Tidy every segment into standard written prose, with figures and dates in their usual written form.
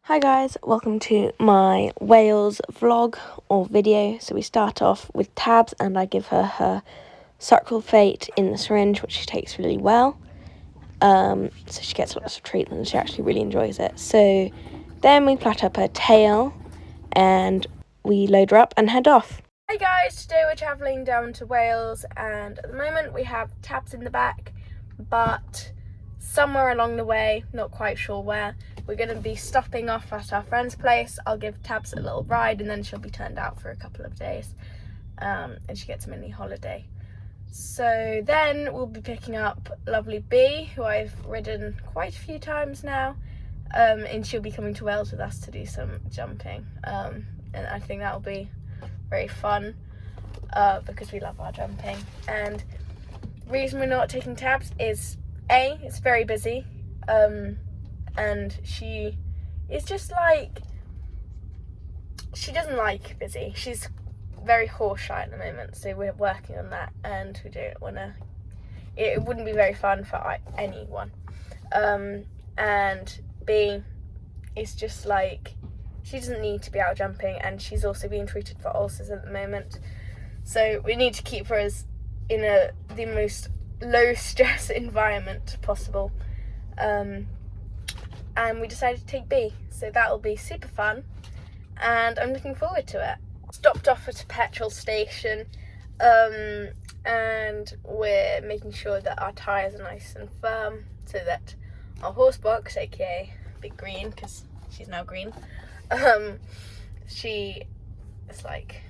Hi guys, welcome to my Wales vlog or video. So we start off with Tabs and I give her her Circle of Fate in the syringe, which she takes really well. So she gets lots of treatment and she actually really enjoys it. So then we plait up her tail and we load her up and head off. Hi guys, today we're travelling down to Wales and at the moment we have Tabs in the back, but somewhere along the way, not quite sure where, we're going to be stopping off at our friend's place. I'll give Tabs a little ride and then she'll be turned out for a couple of days and she gets a mini holiday. So then we'll be picking up lovely Bee, who I've ridden quite a few times now, and she'll be coming to Wales with us to do some jumping, and I think that'll be very fun because we love our jumping. And the reason we're not taking Tabs is A, it's very busy, and she is just like, she doesn't like busy. She's very horse shy at the moment, so we're working on that and we don't want to, it wouldn't be very fun for anyone. And B, it's just like, she doesn't need to be out jumping and she's also being treated for ulcers at the moment. So we need to keep her as in the most low stress environment possible. And we decided to take B, so that'll be super fun and I'm looking forward to it. Stopped off at a petrol station and we're making sure that our tyres are nice and firm so that our horse box, aka Big Green, because she's now green, she is like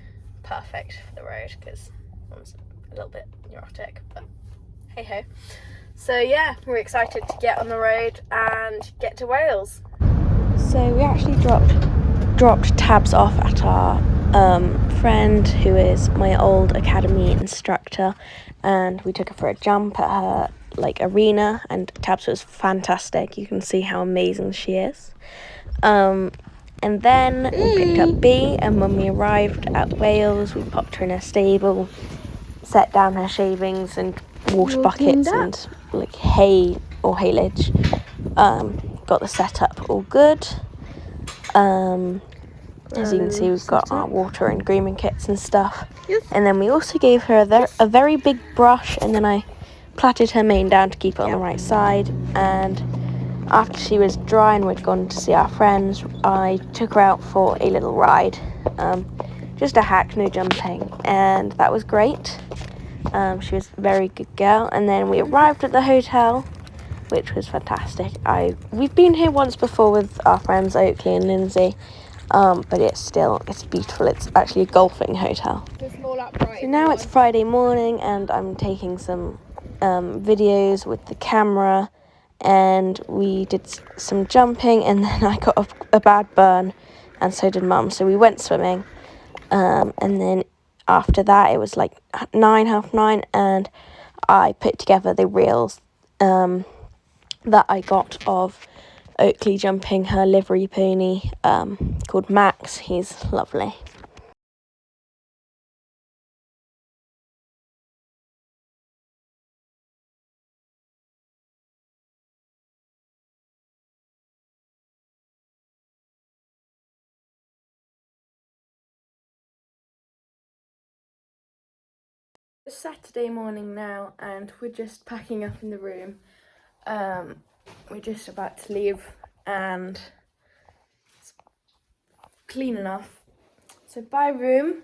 perfect for the road because mom's a little bit neurotic, but hey ho. So yeah, we're excited to get on the road and get to Wales. So we actually dropped Tabs off at our friend who is my old academy instructor, and we took her for a jump at her like arena, and Tabs was fantastic. You can see how amazing she is. And then we picked up B, and when we arrived at Wales we popped her in a stable, set down her shavings and water buckets and like hay or haylage, got the setup all good. As you can see, we've got our water and grooming kits and stuff. Yes. And then we also gave her a very big brush, and then I plaited her mane down to keep it on the right side. And after she was dry and we'd gone to see our friends, I took her out for a little ride. Just a hack, no jumping, and that was great. She was a very good girl. And then we arrived at the hotel, which was fantastic. We've been here once before with our friends Oakley and Lindsay, but it's beautiful. It's actually a golfing hotel. So now it's Friday morning and I'm taking some videos with the camera, and we did some jumping and then I got a bad burn and so did Mum, so we went swimming, and then after that it was like 9:30, and I put together the reels that I got of Oakley jumping her livery pony called Max. He's lovely. It's Saturday morning now and we're just packing up in the room. We're just about to leave and it's clean enough. So bye room.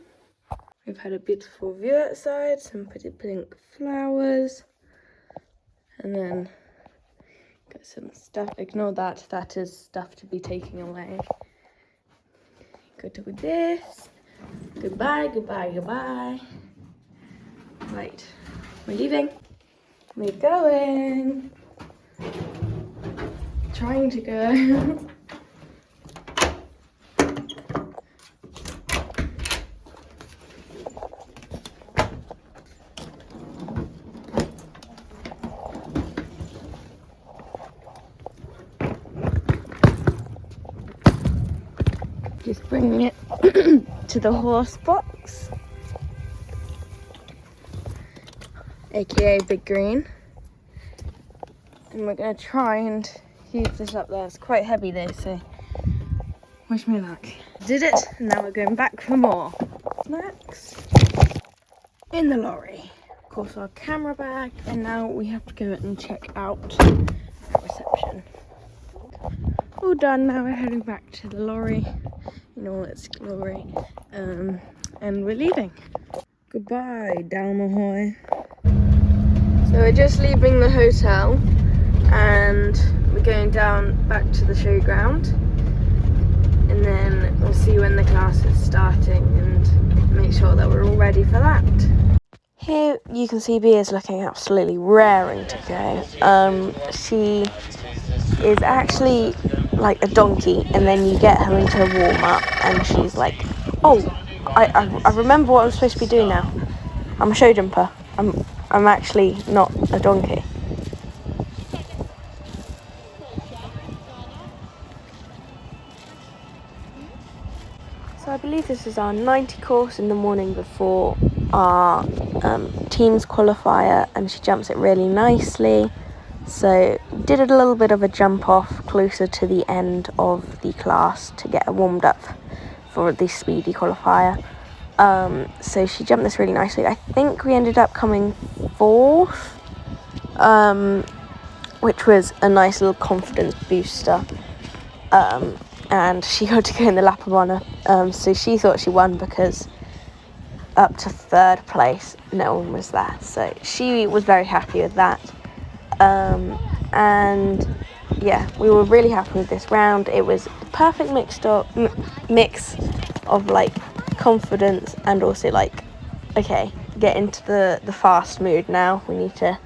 We've had a beautiful view outside, some pretty pink flowers, and then got some stuff. Ignore that, that is stuff to be taken away. Good with this. Goodbye, goodbye, goodbye. Right, we're leaving. We're going. Trying to go. Just bringing it to the horse box, aka Big Green, and we're going to try and heave this up there. It's quite heavy though, so Wish me luck. Did it, and now we're going back for more. Snacks. In the lorry. Of course, our camera bag, and now we have to go and check out at reception. All done, now we're heading back to the lorry in all its glory, and we're leaving. Goodbye, Dalmahoy. So we're just leaving the hotel, and we're going down back to the showground, and then we'll see when the class is starting and make sure that we're all ready for that. Here you can see Bea is looking absolutely raring to go. She is actually like a donkey, and then you get her into a warm-up and she's like, oh, I remember what I'm supposed to be doing now. I'm a show jumper. I'm actually not a donkey. So I believe this is our 90 course in the morning before our team's qualifier, and she jumps it really nicely. So did a little bit of a jump off closer to the end of the class to get her warmed up for the speedy qualifier. So she jumped this really nicely. I think we ended up coming 4th, which was a nice little confidence booster. And she got to go in the lap of honour. So she thought she won because up to 3rd place no one was there. So she was very happy with that. And yeah, we were really happy with this round. It was a perfect mix of like confidence and also like, okay, get into the fast mood now. We need to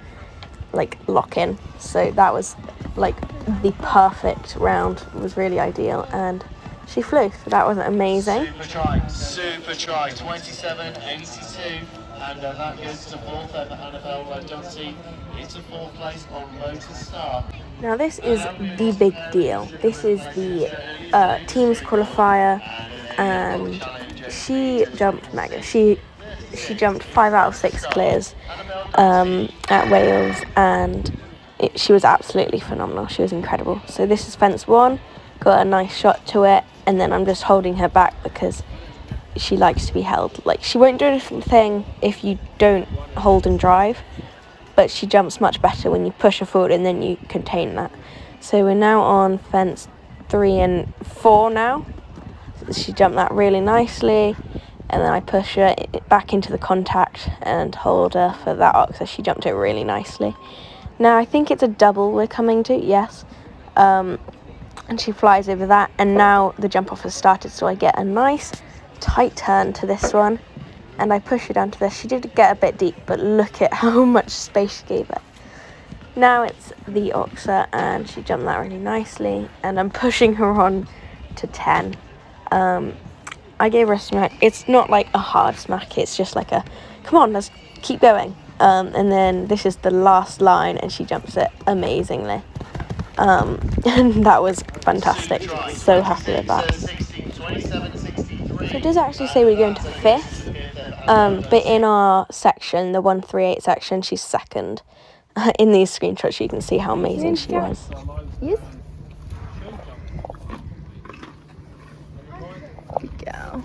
like lock in. So that was like the perfect round. It was really ideal, and she flew. So that was amazing. Super try, 27.82. And that goes to 4th over Annabelle Dotty. It's a 4th place on Motor Star. Now this is the big deal. This is the team's qualifier, and she jumped mega. She jumped 5 out of 6 clears at Wales, and she was absolutely phenomenal. She was incredible. So this is fence 1. Got a nice shot to it, and then I'm just holding her back because she likes to be held. Like, she won't do anything if you don't hold and drive, but she jumps much better when you push her forward and then you contain that. So we're now on fence 3 and 4 now. She jumped that really nicely, and then I push her back into the contact and hold her for that arc, so she jumped it really nicely. Now I think it's a double we're coming to, yes. And she flies over that, and now the jump off has started, so I get a nice tight turn to this one, and I push her down to this. She did get a bit deep, but look at how much space she gave it. Now it's the Oxer, and she jumped that really nicely, and I'm pushing her on to 10. I gave her a smack. It's not like a hard smack, it's just like a, come on, let's keep going. And then this is the last line, and she jumps it amazingly. And that was fantastic. So happy with that. So it does actually say we're going to 5th, but in our section, the 138 section, she's 2nd. In these screenshots, you can see how amazing she was. Yes. Good girl.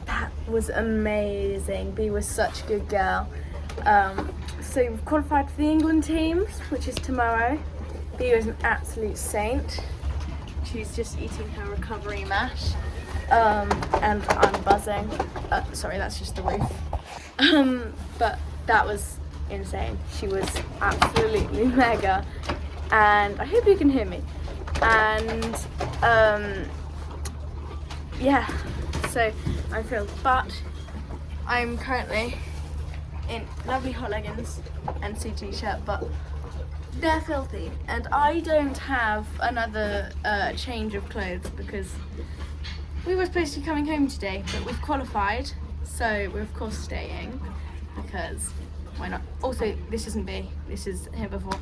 That was amazing. Bea was such a good girl. So we've qualified for the England teams, which is tomorrow. Bea is an absolute saint. She's just eating her recovery mash. And I'm buzzing. Sorry, that's just the roof. But that was insane. She was absolutely mega, and I hope you can hear me. And yeah, so I'm thrilled, but I'm currently in lovely hot leggings and suit t-shirt, but they're filthy, and I don't have another change of clothes because we were supposed to be coming home today, but we've qualified, so we're of course staying because why not? Also, this isn't Bea, this is here before.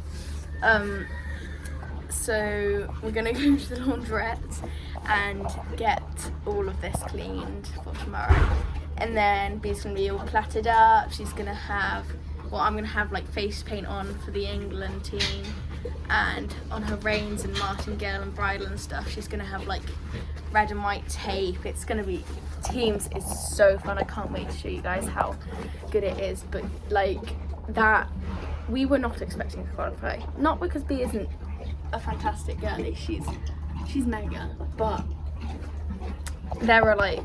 So we're gonna go to the laundrette and get all of this cleaned for tomorrow, and then Bea's gonna be all plaited up. She's gonna have, well, I'm gonna have like face paint on for the England team, and on her reins and martingale and bridle and stuff she's gonna have like red and white tape. It's gonna be, teams is so fun. I can't wait to show you guys how good it is. But like that, we were not expecting to qualify, not because B isn't a fantastic girlie, she's mega, but there are like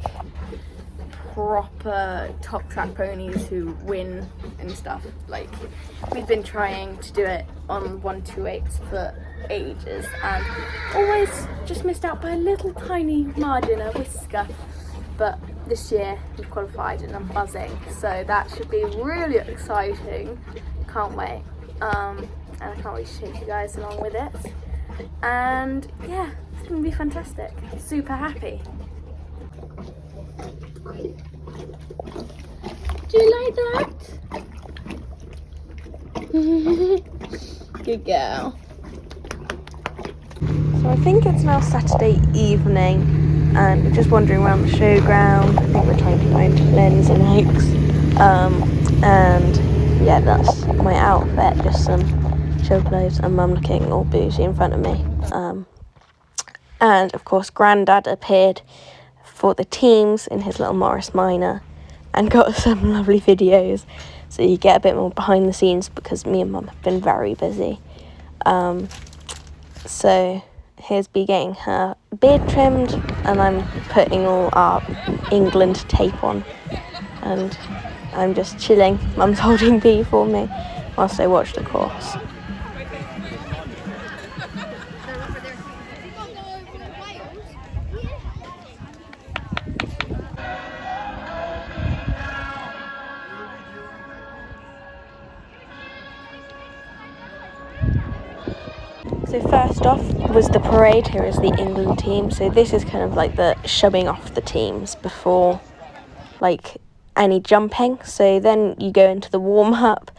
proper top track ponies who win and stuff. Like we've been trying to do it on 128s for ages and always just missed out by a little tiny margin, a whisker, but this year we've qualified and I'm buzzing, so that should be really exciting. Can't wait, and I can't wait to take you guys along with it, and yeah, it's gonna be fantastic. Super happy. Do you like that? Good girl. So I think it's now Saturday evening and we're just wandering around the showground. I think we're trying to find Len's and Ike's. And yeah, that's my outfit, just some show clothes, and Mum looking all bougie in front of me. And of course Grandad appeared for the teams in his little Morris Minor and got some lovely videos, so you get a bit more behind the scenes because me and Mum have been very busy. So here's B getting her beard trimmed and I'm putting all our England tape on, and I'm just chilling. Mum's holding B for me whilst I watch the course. So first off was the parade. Here is the England team. So this is kind of like the showing off the teams before like any jumping. So then you go into the warm-up.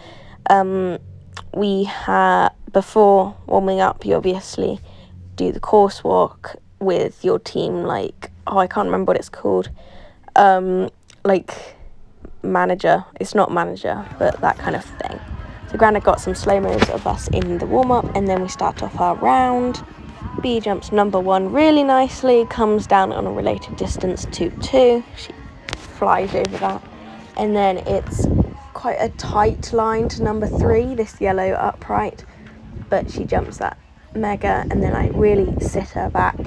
Before warming up, you obviously do the course walk with your team, like, I can't remember what it's called, like manager. It's not manager, but that kind of thing. So Grandad got some slow-mos of us in the warm-up, and then we start off our round. B jumps number 1 really nicely, comes down on a related distance to 2. She flies over that. And then it's quite a tight line to number 3, this yellow upright. But she jumps that mega, and then I really sit her back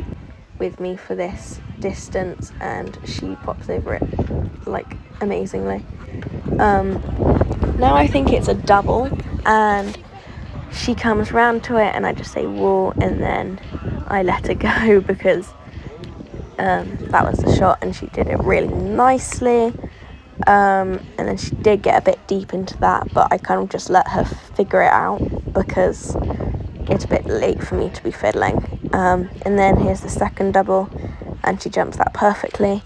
with me for this distance, and she pops over it, like, amazingly. Now I think it's a double, and she comes round to it and I just say whoa, and then I let her go because that was the shot and she did it really nicely. And then she did get a bit deep into that, but I kind of just let her figure it out because it's a bit late for me to be fiddling. And then here's the second double and she jumps that perfectly.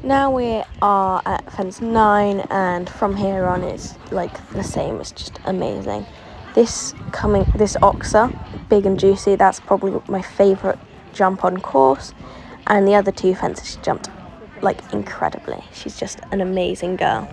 Now we are at fence 9, and from here on it's like the same. It's just amazing. This Oxa, big and juicy, that's probably my favourite jump on course, and the other 2 fences she jumped like incredibly. She's just an amazing girl.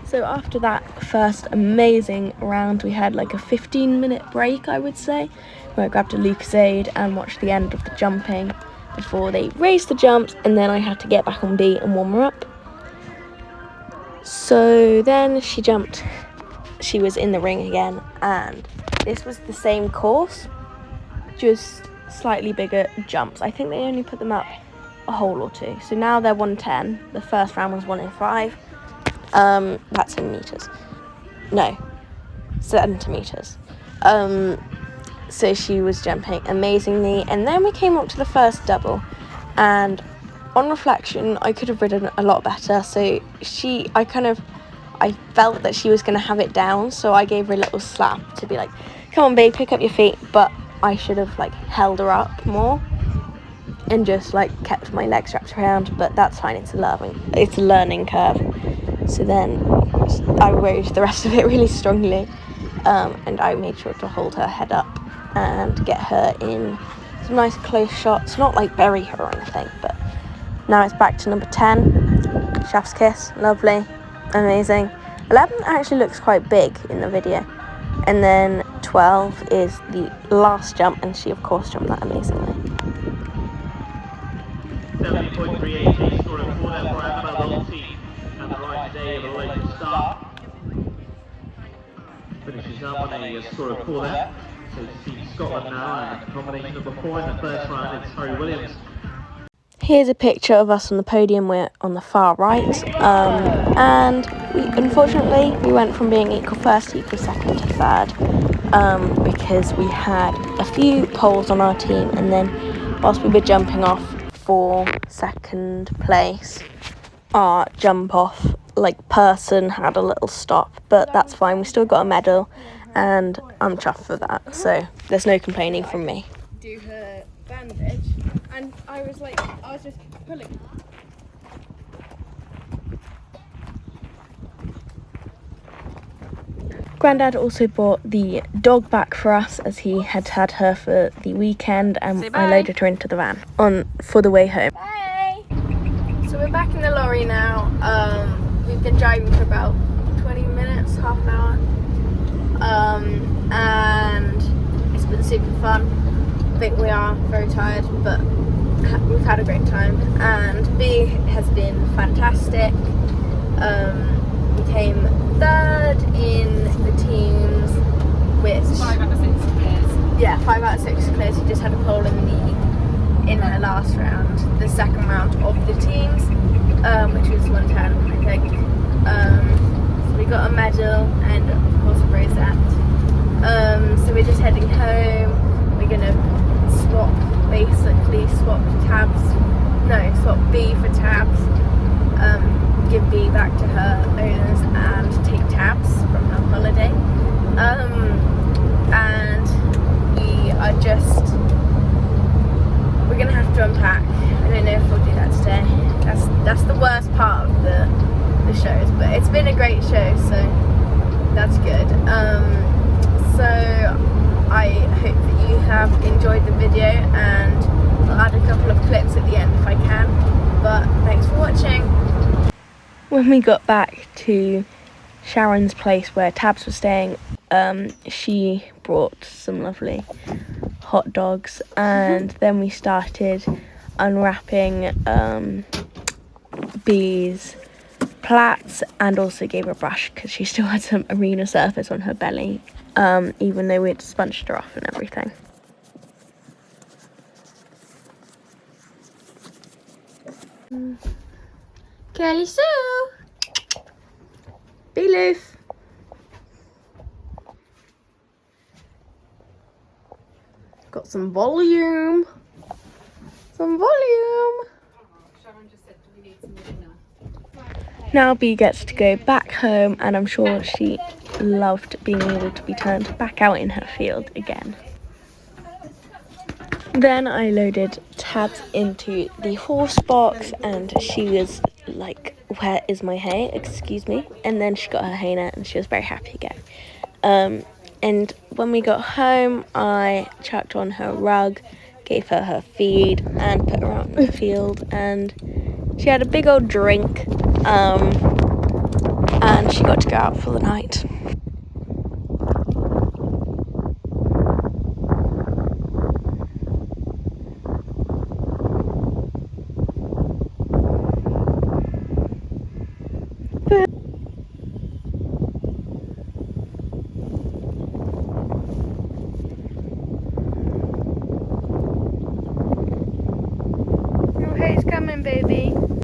So after that first amazing round, we had like a 15-minute break, I would say, where I grabbed a Lucozade and watched the end of the jumping before they raised the jumps, and then I had to get back on B and warm her up. So then she jumped, she was in the ring again, and this was the same course, just slightly bigger jumps. I think they only put them up a hole or 2. So now they're 110. The first round was 105. That's in meters. No, centimeters. So she was jumping amazingly, and then we came up to the first double, and on reflection I could have ridden a lot better. So I felt that she was going to have it down, so I gave her a little slap to be like, come on babe, pick up your feet, but I should have like held her up more. and just like kept my legs wrapped around, but that's fine, it's a learning curve. So then I rode the rest of it really strongly, and I made sure to hold her head up and get her in some nice close shots, not like bury her or anything. But now it's back to number 10, chef's kiss, lovely, amazing. 11 actually looks quite big in the video, and then 12 is the last jump, and she of course jumped that amazingly. 70.38, score of 4 for Annabelle team, and the right day of a local start. Finishes up on a score of 4 there. So to see Scotland now, and combination number 4 in the first round, it's Harry Williams. Here's a picture of us on the podium. We're on the far right, and unfortunately we went from being equal first to equal second to third, because we had a few poles on our team, and then whilst we were jumping off for second place, our jump off person had a little stop, but that's fine, we still got a medal and I'm chuffed for that, so there's no complaining from me. Do her bandage, and I was just pulling. Grandad also bought the dog back for us, as he had had her for the weekend, and I loaded her into the van for the way home. Bye! So we're back in the lorry now. We've been driving for about 20 minutes, half an hour, and it's been super fun. I think we are very tired, but we've had a great time, and B has been fantastic. We came third in the teams with 5 out of 6 clears. Yeah, 5 out of 6 clears. She just had a pole in her last round, the second round of the teams, which was 110, I think. So we got a medal and of course a rosette. So we're just heading home. We're gonna swap B for tabs, give B back to her owners and take tabs from her holiday, and we're gonna have to unpack. I don't know if we'll do that today. That's the worst part of the shows, but it's been a great show, so that's good. So I hope that you have enjoyed the video, and I'll add a couple of clips at the end if I can, but thanks for watching. When we got back to Sharon's place where Tabs was staying, she brought some lovely hot dogs, and then we started unwrapping B's plaits, and also gave her a brush because she still had some arena surface on her belly, even though we'd sponged her off and everything. Curly Sue! Be loose. Got some volume. Sharon just said, do we need some dinner? Now B gets to go back home, and I'm sure she loved being able to be turned back out in her field again. Then I loaded Tabs into the horse box, and she was like, "Where is my hay? Excuse me." And then she got her hay net, and she was very happy again. And when we got home, I chucked on her rug, gave her feed, and put her out in the field, and she had a big old drink, and she got to go out for the night. Your hay's coming, baby.